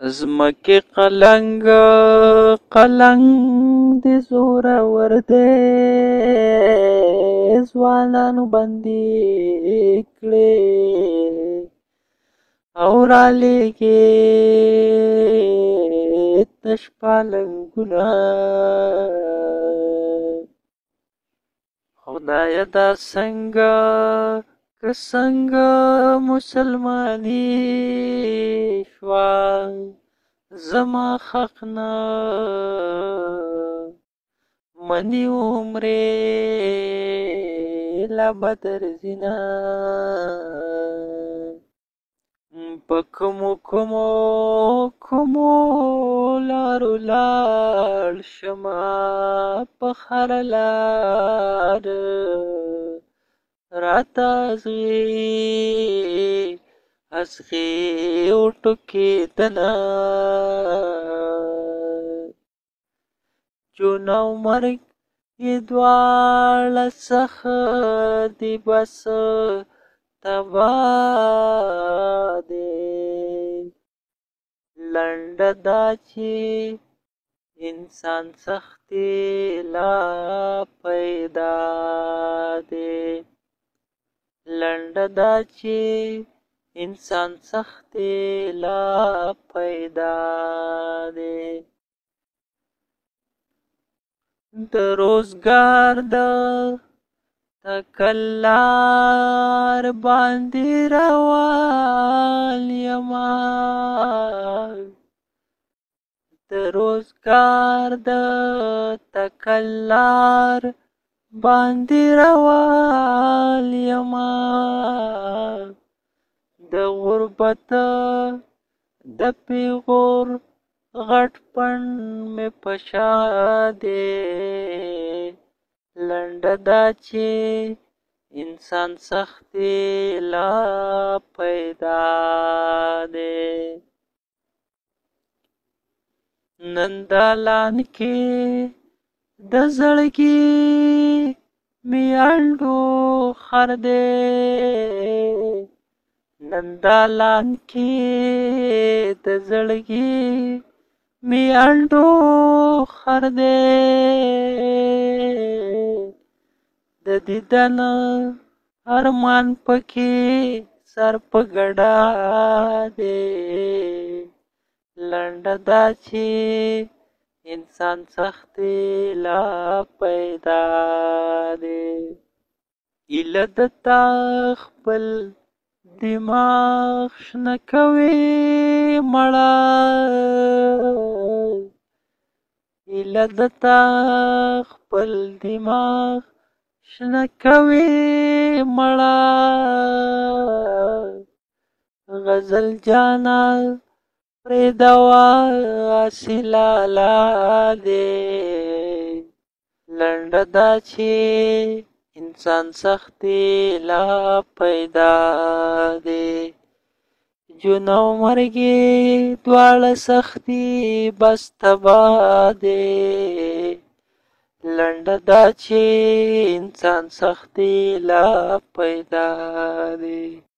زمکې قلنګ قلنګ د زورور دی ځوانانو بندي کړې او رالیږي تش پالنګونه خدایه دا څنګه که څنګه مسلماني شوه زما حق نه مني عمرې لا به درځينه په کومو لارو لاړ شمه په هره لار راته ازغي وټوکېدنه جون او مرګ یې دواړه څخه دي بس تباه دی لنډه دا چې انسان سختي لا پیدا دی لنډه دا چې انسان سختي لا پیدا دی د روزګار د تکلار باندې روان یما د روزګار د تکلار باندې روان یما د غربت د پیغور غټ پن مې پشا دی لنډه دا چې انسان سختي لا پیدا دی نن دالان کې د زړګي میانډو خر دی نن دالان کې د زړګي میانډو خر دی د دیدن ارمان پکې سر په ګډا دی لنډه دا چې انسان سختي لا پیدا دی ایله د تا خپل دماغ شنه کوي مړه ایله د تا خپل دماغ شنه کوي مړه غزل جانا پریدوا سلالا دی لنډه دا چې انسان سختي لا پیدا دی جون او مرګ دواړه سختي بس تباه دی لنډه دا چې انسان سختي لا پیدا دی